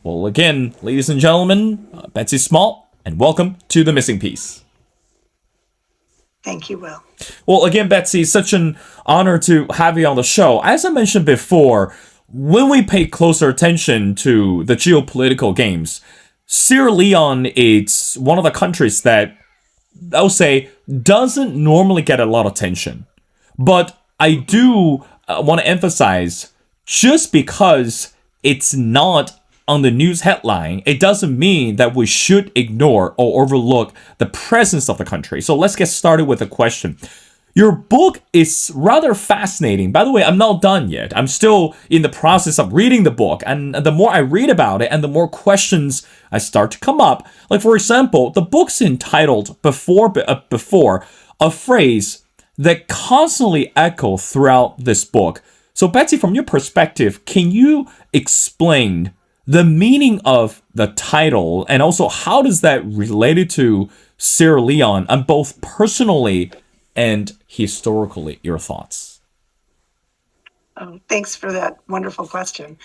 Well, again, ladies and gentlemen, Betsy Small, and welcome to The Missing Piece. Thank you, Will. Well, again, Betsy, it's such an honor to have you on the show. As I mentioned before, when we pay closer attention to the geopolitical games, Sierra Leone is one of the countries that I would say doesn't normally get a lot of attention. But I do want to emphasize, just because it's not on the news headline, it doesn't mean that we should ignore or overlook the presence of the country. So let's get started with a question. Your book is rather fascinating. By the way, I'm not done yet. I'm still in the process of reading the book. And the more I read about it and the more questions I start to come up. Like, for example, the book's entitled Before, a phrase that constantly echoes throughout this book. So, Betsy, from your perspective, can you explain the meaning of the title and also how does that relate to Sierra Leone, and both personally and historically, your thoughts? Thanks for that wonderful question.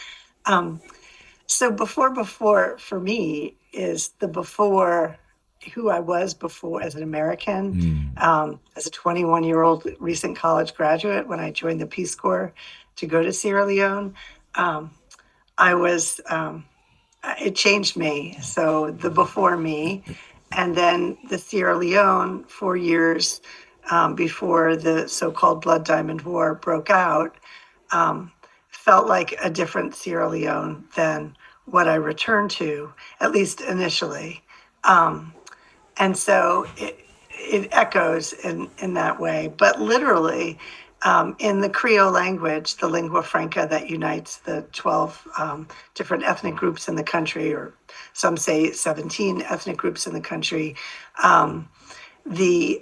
So before for me is the before who I was before as an American, as a 21-year-old recent college graduate when I joined the Peace Corps to go to Sierra Leone. I was, it changed me. So the before me, and then the Sierra Leone 4 years before the so-called Blood Diamond War broke out, felt like a different Sierra Leone than what I returned to, at least initially. And so it echoes in that way. But literally, in the Creole language, the lingua franca that unites the 12 different ethnic groups in the country, or some say 17 ethnic groups in the country, the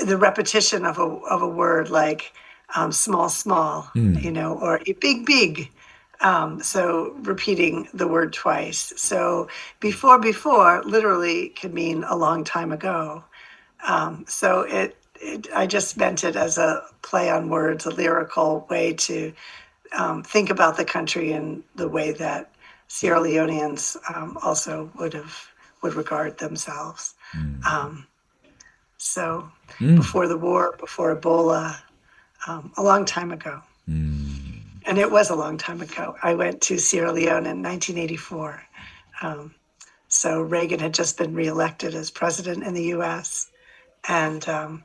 repetition of a word like small, small, or big, big. So repeating the word twice. So before literally could mean a long time ago. So I just meant it as a play on words, a lyrical way to think about the country in the way that Sierra Leoneans also would regard themselves. So before the war, before Ebola, a long time ago. And it was a long time ago. I went to Sierra Leone in 1984. So Reagan had just been reelected as president in the U.S. And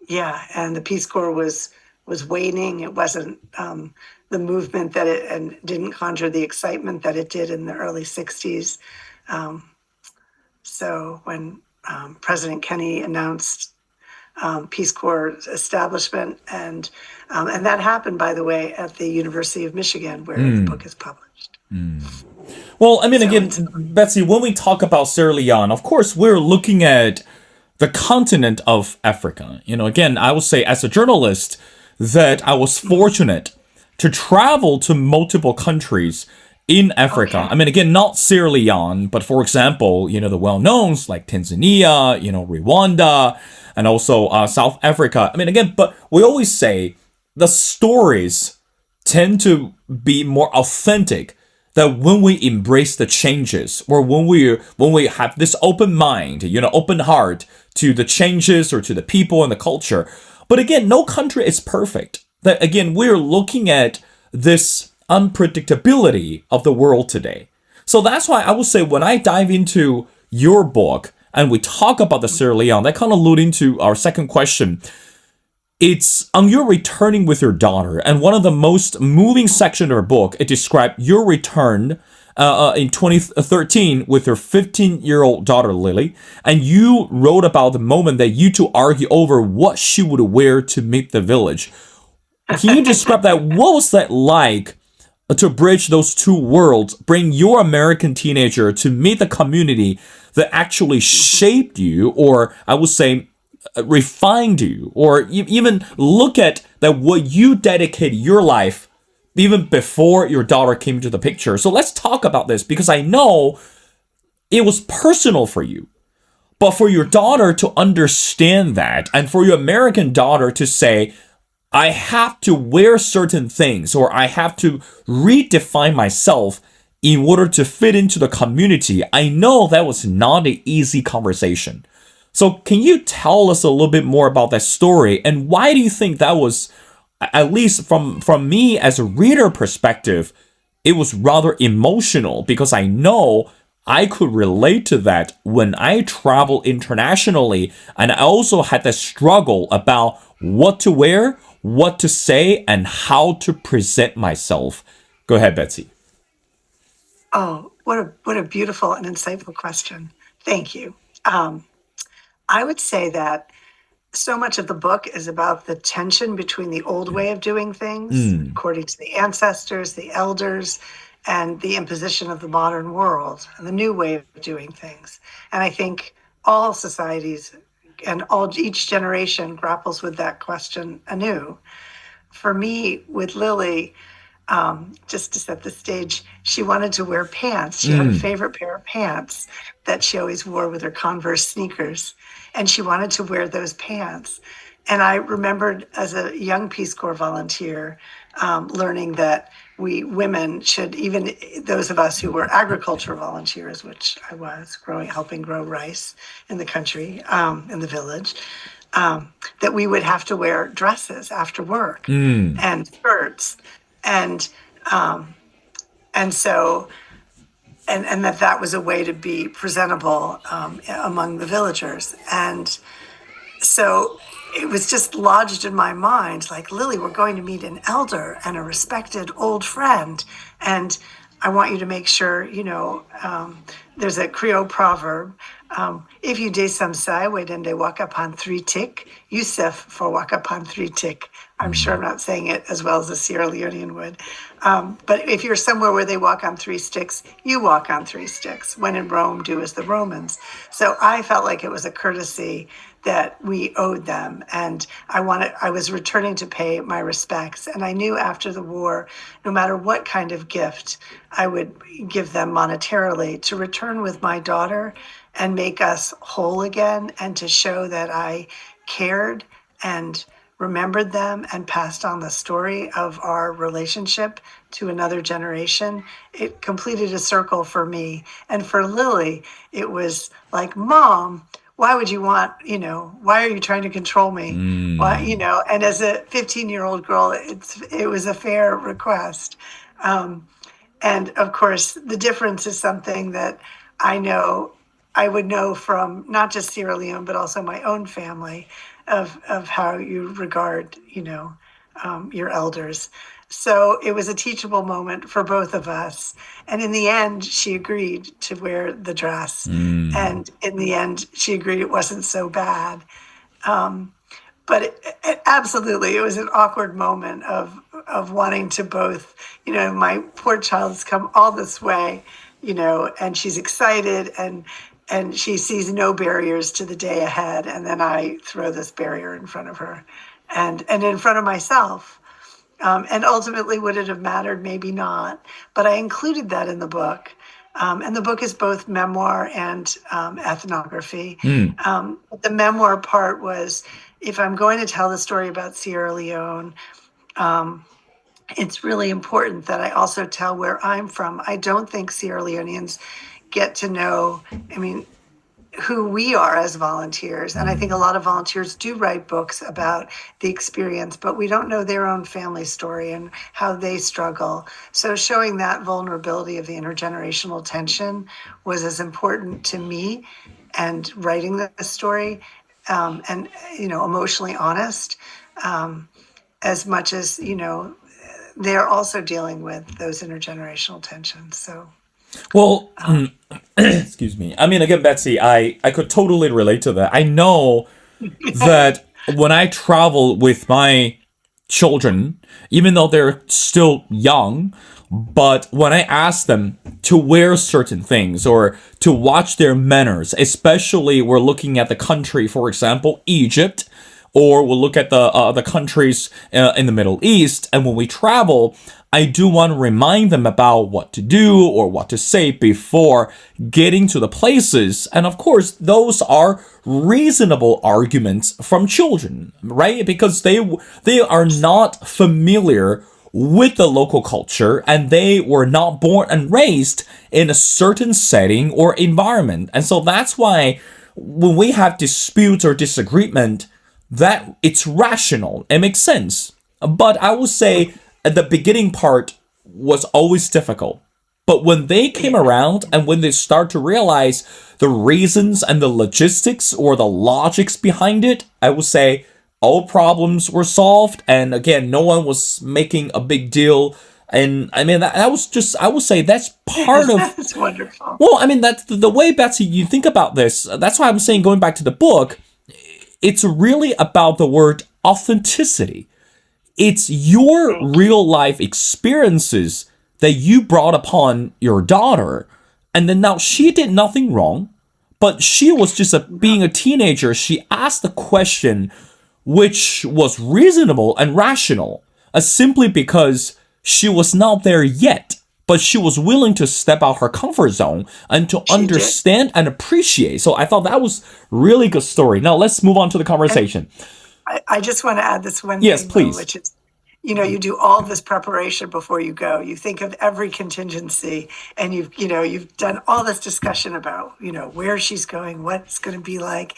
and the Peace Corps was waning. It wasn't the movement that and didn't conjure the excitement that it did in the early 60s. So when President Kennedy announced Peace Corps establishment, and that happened, by the way, at the University of Michigan, where the book is published. Well, I mean, again, Betsy, when we talk about Sierra Leone, of course, we're looking at the continent of Africa. Again, I would say as a journalist that I was fortunate to travel to multiple countries in Africa. Okay. I mean, again, not Sierra Leone, but for example, the well-knowns like Tanzania, Rwanda, and also South Africa. I mean, again, but we always say the stories tend to be more authentic that when we embrace the changes, or when we have this open mind, open heart to the changes or to the people and the culture. But again, no country is perfect. That again, we're looking at this unpredictability of the world today. So that's why I would say when I dive into your book and we talk about the Sierra Leone, that kind of lead into our second question. It's on your returning with your daughter, and one of the most moving sections of our book, it described your return in 2013 with your 15-year-old daughter, Lily, and you wrote about the moment that you two argue over what she would wear to meet the village. Can you describe that? What was that like to bridge those two worlds, bring your American teenager to meet the community that actually shaped you, or I would say refined you, or even look at that what you dedicated your life even before your daughter came into the picture. So let's talk about this, because I know it was personal for you, but for your daughter to understand that, and for your American daughter to say, I have to wear certain things or I have to redefine myself in order to fit into the community. I know that was not an easy conversation. So can you tell us a little bit more about that story and why do you think that was, at least from me as a reader perspective, it was rather emotional because I know I could relate to that when I travel internationally and I also had that struggle about what to wear, what to say, and how to present myself. Go ahead, Betsy. Oh, what a beautiful and insightful question. Thank you. I would say that so much of the book is about the tension between the old way of doing things, Mm, according to the ancestors, the elders, and the imposition of the modern world and the new way of doing things. And I think all societies and each generation grapples with that question anew. For me, with Lily, just to set the stage, she wanted to wear pants. She had a mm, favorite pair of pants that she always wore with her Converse sneakers, and she wanted to wear those pants. And I remembered as a young Peace Corps volunteer learning that we women should, even those of us who were agriculture volunteers, which I was, helping grow rice in the country, in the village, that we would have to wear dresses after work mm, and skirts and and so and that was a way to be presentable among the villagers. And so it was just lodged in my mind, like, Lily, we're going to meet an elder and a respected old friend, and I want you to make sure, there's a Creole proverb, if you de some sai, wait and they walk upon three tick, Yusuf for walk upon three tick. I'm sure I'm mm, not saying it as well as a Sierra Leonean would. But if you're somewhere where they walk on three sticks, you walk on three sticks. When in Rome, do as the Romans. So I felt like it was a courtesy that we owed them. And I was returning to pay my respects. And I knew after the war, no matter what kind of gift I would give them monetarily, to return with my daughter and make us whole again and to show that I cared and remembered them and passed on the story of our relationship to another generation. It completed a circle for me. And for Lily, it was like, Mom, why would you want, why are you trying to control me? Why, mm, and as a 15-year-old girl, it was a fair request. And of course, the difference is something that I know I would know from not just Sierra Leone, but also my own family of how you regard, your elders. So it was a teachable moment for both of us. And in the end, she agreed to wear the dress. mm. And in the end, she agreed it wasn't so bad. But it absolutely, it was an awkward moment of wanting to both, my poor child has come all this way, and she's excited and she sees no barriers to the day ahead, and then I throw this barrier in front of her, and in front of myself. And ultimately, would it have mattered? Maybe not. But I included that in the book. And the book is both memoir and ethnography. Mm. The memoir part was, if I'm going to tell the story about Sierra Leone, it's really important that I also tell where I'm from. I don't think Sierra Leoneans get to know, I mean, who we are as volunteers. And I think a lot of volunteers do write books about the experience, but we don't know their own family story and how they struggle. So showing that vulnerability of the intergenerational tension was as important to me, and writing the story, and, emotionally honest, as much as, they're also dealing with those intergenerational tensions. So, Well, excuse me. I mean, again, Betsy, I could totally relate to that. I know that when I travel with my children, even though they're still young, but when I ask them to wear certain things or to watch their manners, especially we're looking at the country, for example, Egypt, or we'll look at the countries in the Middle East, and when we travel, I do want to remind them about what to do or what to say before getting to the places. And of course, those are reasonable arguments from children, right? Because they are not familiar with the local culture and they were not born and raised in a certain setting or environment. And so that's why when we have disputes or disagreement, that it's rational. It makes sense. But I would say the beginning part was always difficult. But when they came around and when they start to realize the reasons and the logistics or the logics behind it, I would say all problems were solved. And again, no one was making a big deal. And I mean, that was just, I would say that's part of. That's wonderful. Well, I mean, that's the way, Betsy, you think about this. That's why I'm saying, going back to the book, it's really about the word authenticity. It's your real life experiences that you brought upon your daughter. And then now she did nothing wrong, but she was just being a teenager. She asked the question, which was reasonable and rational, simply because she was not there yet. But she was willing to step out her comfort zone and to understand and appreciate. So I thought that was really good story. Now let's move on to the conversation. I just want to add this one Yes, thing, please. though, which is, you do all this preparation before you go. You think of every contingency, and you've done all this discussion about, where she's going, what it's going to be like,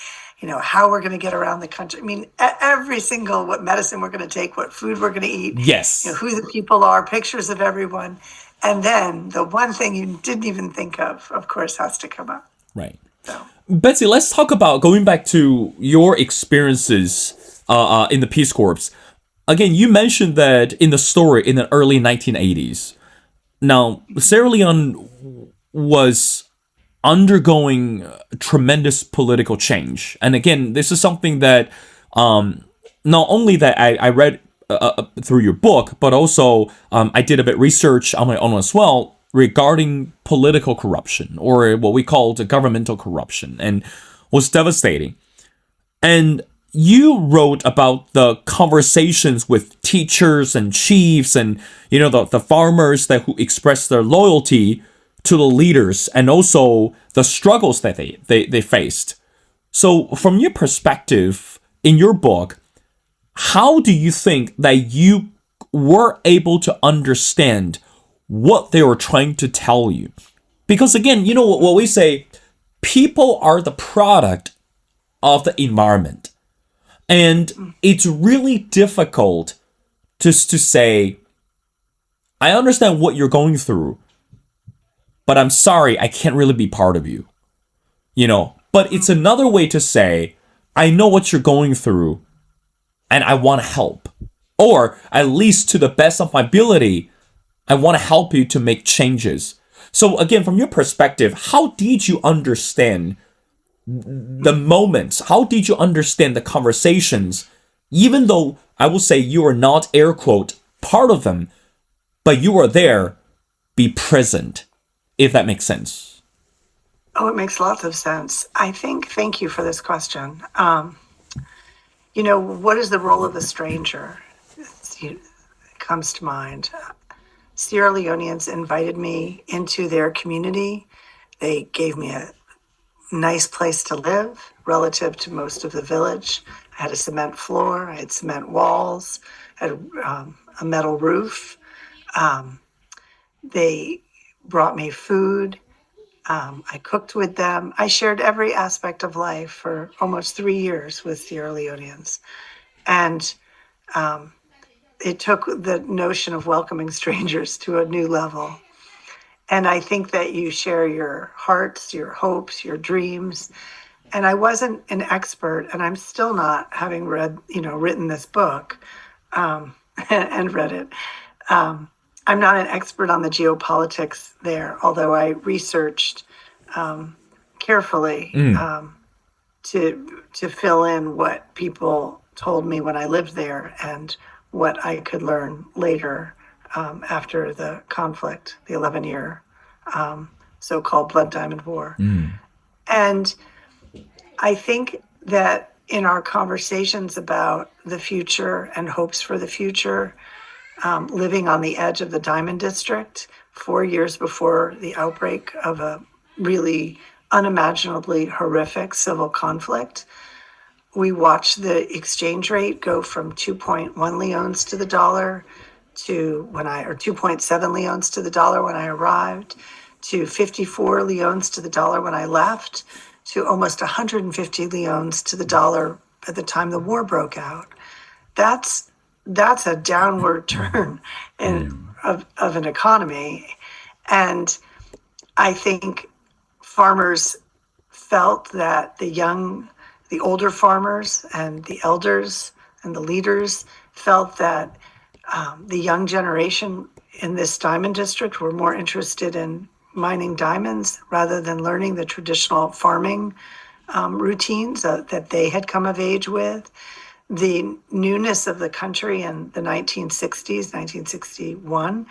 how we're going to get around the country. I mean, every single, what medicine we're going to take, what food we're going to eat, Yes. who the people are, pictures of everyone. And then the one thing you didn't even think of course, has to come up. Right. So. Betsy, let's talk about going back to your experiences in the Peace Corps. Again, you mentioned that in the story in the early 1980s. Now, Sierra Leone was undergoing tremendous political change. And again, this is something that not only that I read through your book, but also I did a bit research on my own as well regarding political corruption, or what we call the governmental corruption, and was devastating. And you wrote about the conversations with teachers and chiefs and the farmers who expressed their loyalty to the leaders, and also the struggles that they faced. So from your perspective in your book, how do you think that you were able to understand what they were trying to tell you? Because again, what we say, people are the product of the environment. And it's really difficult just to say, I understand what you're going through, but I'm sorry, I can't really be part of you. But it's another way to say, I know what you're going through, and I want to help. Or at least to the best of my ability, I want to help you to make changes. So again, from your perspective, how did you understand the moments? How did you understand the conversations? Even though I will say you are not, air quote, part of them, but you are there, be present, if that makes sense. Oh, it makes lots of sense. Thank you for this question. What is the role of the stranger? It comes to mind. Sierra Leoneans invited me into their community. They gave me a nice place to live relative to most of the village. I had a cement floor, I had cement walls, I had a metal roof. They brought me food. I cooked with them. I shared every aspect of life for almost 3 years with Sierra Leoneans. And it took the notion of welcoming strangers to a new level. And I think that you share your hearts, your hopes, your dreams. And I wasn't an expert, and I'm still not, having written this book and read it. I'm not an expert on the geopolitics there, although I researched carefully to fill in what people told me when I lived there and what I could learn later after the conflict, the 11-year so-called Blood Diamond War. And I think that in our conversations about the future and hopes for the future, living on the edge of the Diamond District 4 years before the outbreak of a really unimaginably horrific civil conflict. We watched the exchange rate go from 2.1 leones to the dollar or 2.7 leones to the dollar when I arrived, to 54 leones to the dollar when I left, to almost 150 leones to the dollar at the time the war broke out. That's a downward turn of an economy. And I think farmers felt that the older farmers and the elders and the leaders felt that the young generation in this diamond district were more interested in mining diamonds rather than learning the traditional farming routines that they had come of age with. The newness of the country in the 1960s, 1961,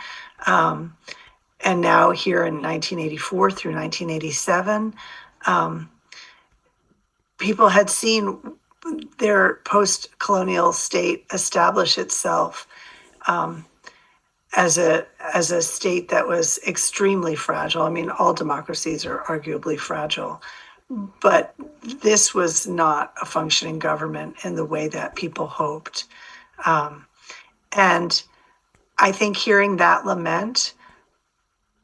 and now here in 1984 through 1987, people had seen their post-colonial state establish itself as a state that was extremely fragile. I mean, all democracies are arguably fragile, but this was not a functioning government in the way that people hoped. And I think hearing that lament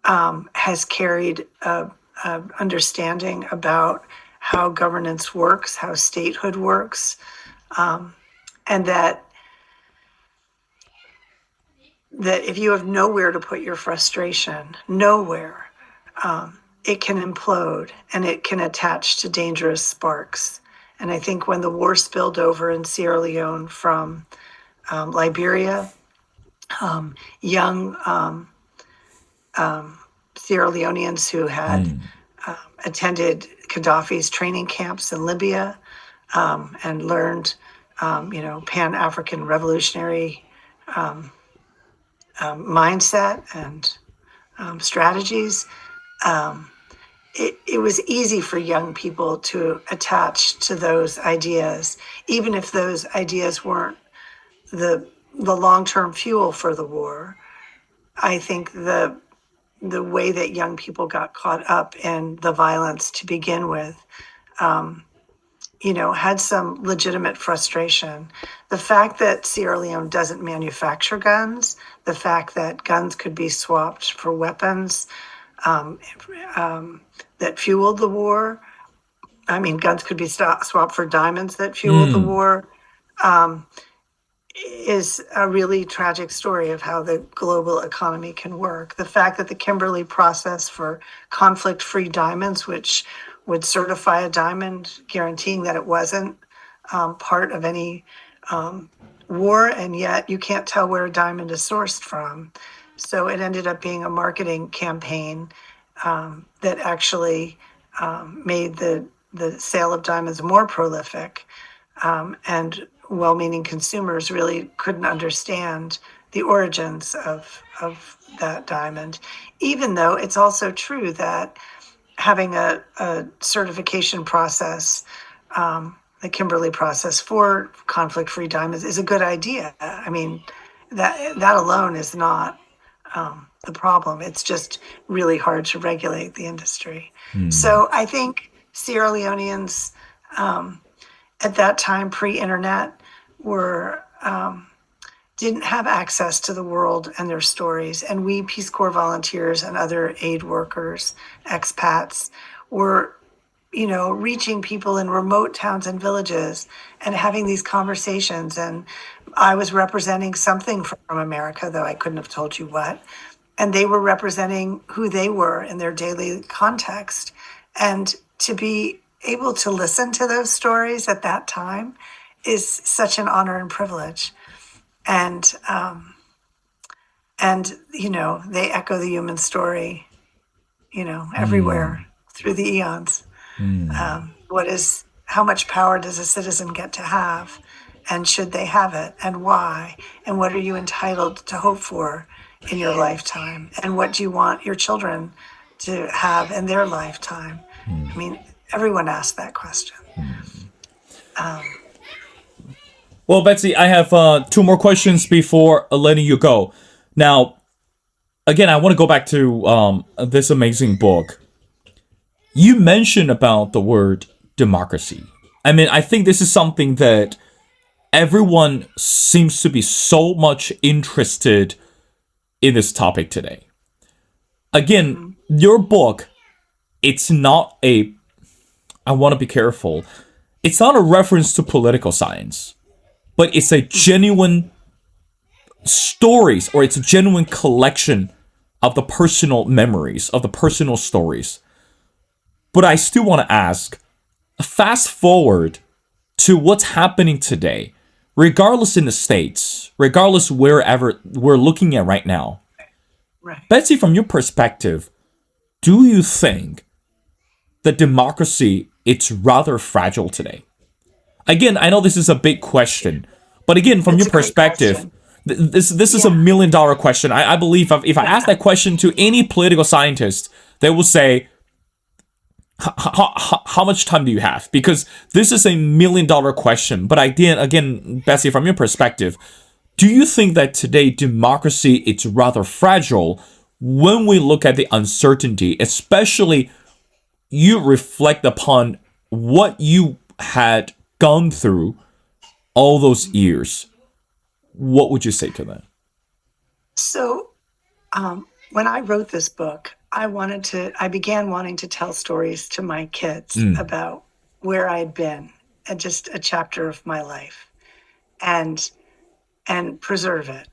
has carried a understanding about how governance works, how statehood works, and that if you have nowhere to put your frustration, nowhere, it can implode and it can attach to dangerous sparks. And I think when the war spilled over in Sierra Leone from Liberia, young Sierra Leoneans who had attended Gaddafi's training camps in Libya and learned, Pan-African revolutionary mindset and strategies. It was easy for young people to attach to those ideas, even if those ideas weren't the long-term fuel for the war. I think the way that young people got caught up in the violence to begin with, had some legitimate frustration. The fact that Sierra Leone doesn't manufacture guns, the fact that guns could be swapped for weapons that fueled the war. I mean, guns could be swapped for diamonds that fueled the war. Is a really tragic story of how the global economy can work. The fact that the Kimberley process for conflict-free diamonds, which would certify a diamond guaranteeing that it wasn't part of any war, and yet you can't tell where a diamond is sourced from. So it ended up being a marketing campaign that actually made the sale of diamonds more prolific, and well-meaning consumers really couldn't understand the origins of that diamond, even though it's also true that having a certification process, the Kimberley process for conflict-free diamonds, is a good idea. I mean, that alone is not the problem. It's just really hard to regulate the industry. So I think Sierra Leoneans at that time, pre-internet, didn't have access to the world and their stories. And we Peace Corps volunteers and other aid workers, expats, were, reaching people in remote towns and villages and having these conversations. And I was representing something from America, though I couldn't have told you what. And they were representing who they were in their daily context. And to be able to listen to those stories at that time is such an honor and privilege. And they echo the human story, everywhere through the eons. How much power does a citizen get to have, and should they have it, and why, and what are you entitled to hope for in your lifetime, and what do you want your children to have in their lifetime? I mean, everyone asks that question. Well, Betsy, I have two more questions before letting you go. Now, again, I want to go back to this amazing book. You mentioned about the word democracy. I mean, I think this is something that everyone seems to be so much interested in this topic today. Again, Mhm. your book, it's not a, I want to be careful, it's not a reference to political science, but it's a genuine stories, or it's a genuine collection of the personal memories, of the personal stories. But I still want to ask, fast forward to what's happening today, regardless in the States, regardless wherever we're looking at right now. Right. Betsy, from your perspective, do you think that democracy it's rather fragile today? Again, I know this is a big question, but again, from It's your a great perspective, question. this is a Yeah. $1 million question. I believe if I ask that question to any political scientist, they will say, how much time do you have? Because this is a $1 million question. But again, Bessie, from your perspective, do you think that today democracy it's rather fragile when we look at the uncertainty, especially you reflect upon what you had gone through all those years? What would you say to that? So, when I wrote this book, I began wanting to tell stories to my kids Mm, about where I'd been and just a chapter of my life and, and preserve it.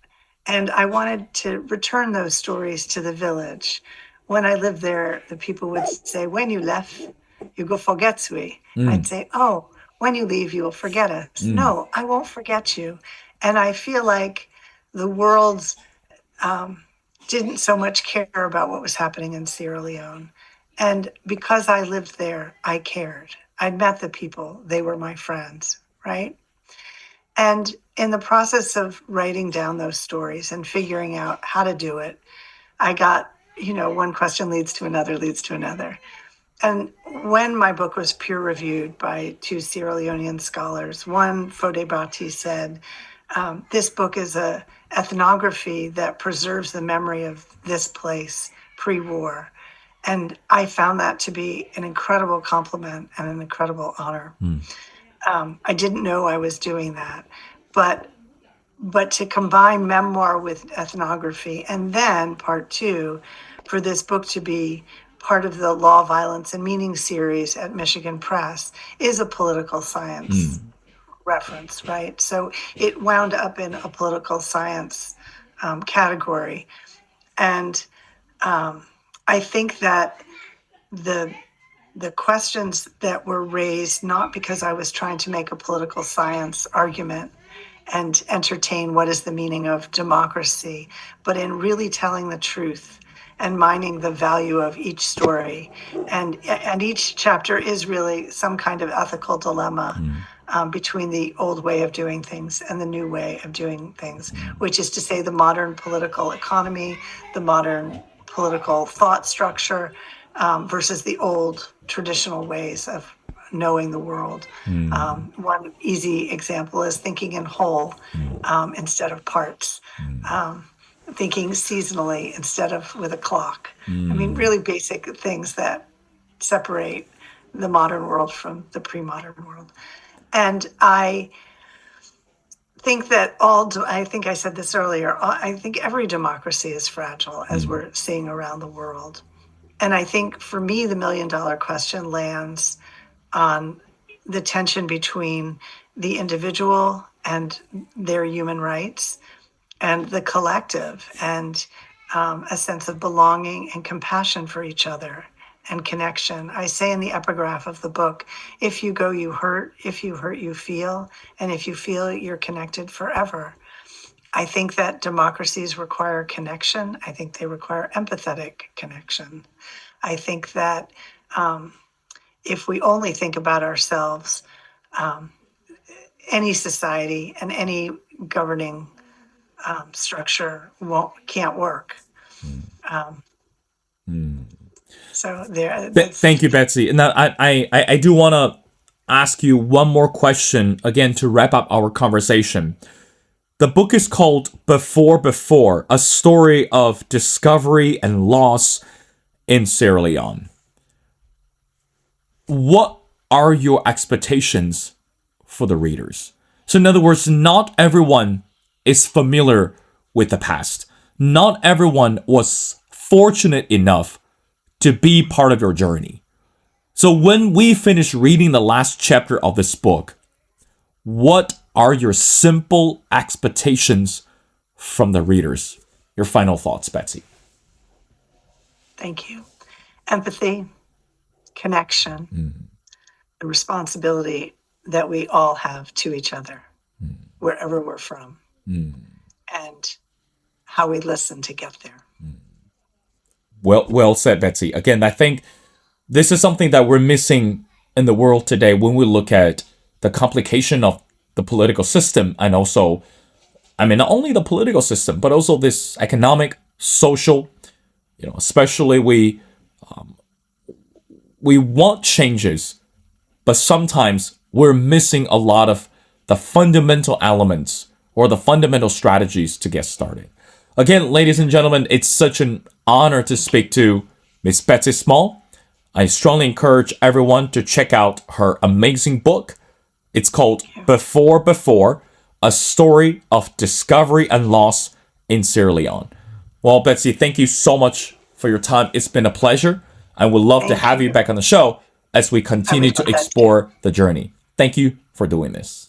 And I wanted to return those stories to the village. When I lived there, the people would say, when you left, you go forget we. I'd mm, say, oh, when you leave, you will forget us. mm, No, I won't forget you. And I feel like the world's um, didn't so much care about what was happening in Sierra Leone. And because I lived there, I cared. I'd met the people, they were my friends, right? And in the process of writing down those stories and figuring out how to do it, I got, one question leads to another, leads to another. And when my book was peer reviewed by two Sierra Leonean scholars, one, Fode Bati, said, this book is a ethnography that preserves the memory of this place pre-war. And I found that to be an incredible compliment and an incredible honor. mm, I didn't know I was doing that, but to combine memoir with ethnography, and then part two, for this book to be part of the Law, Violence, and Meaning series at Michigan Press, is a political science mm, reference, right? So it wound up in a political science category. And I think that the questions that were raised, not because I was trying to make a political science argument and entertain what is the meaning of democracy, but in really telling the truth and mining the value of each story. And each chapter is really some kind of ethical dilemma mm, between the old way of doing things and the new way of doing things, mm, which is to say the modern political economy, the modern political thought structure versus the old traditional ways of knowing the world. mm, One easy example is thinking in whole mm, instead of parts, mm, um, thinking seasonally instead of with a clock. I mean, mm, really basic things that separate the modern world from the pre modern world. And I think that I think I said this earlier, I think every democracy is fragile as mm, we're seeing around the world. And I think for me, the $1 million question lands on the tension between the individual and their human rights and the collective and a sense of belonging and compassion for each other and connection. I say in the epigraph of the book, if you go, you hurt. If you hurt, you feel. And if you feel, you're connected forever. I think that democracies require connection. I think they require empathetic connection. I think that if we only think about ourselves, um, any society and any governing structure can't work. Um, mm. so there, that's Thank you, Betsy. Now, I do want to ask you one more question, again, to wrap up our conversation. The book is called Before, a story of discovery and loss in Sierra Leone. What are your expectations for the readers? So, in other words, not everyone is familiar with the past. Not everyone was fortunate enough to be part of your journey. So, when we finish reading the last chapter of this book, what are your simple expectations from the readers? Your final thoughts, Betsy. Thank you. Empathy, connection, the responsibility that we all have to each other, wherever we're from, and how we listen to get there. Well said, Betsy. Again, I think this is something that we're missing in the world today when we look at the complication of the political system, and also, not only the political system, but also this economic, social, especially we want changes, but sometimes we're missing a lot of the fundamental elements or the fundamental strategies to get started. Again, ladies and gentlemen, it's such an honor to speak to Miss Betsy Small. I strongly encourage everyone to check out her amazing book. It's called Before, a story of discovery and loss in Sierra Leone. Well, Betsy, thank you so much for your time. It's been a pleasure. I would love to have you back on the show as we continue to explore the journey. Thank you for doing this.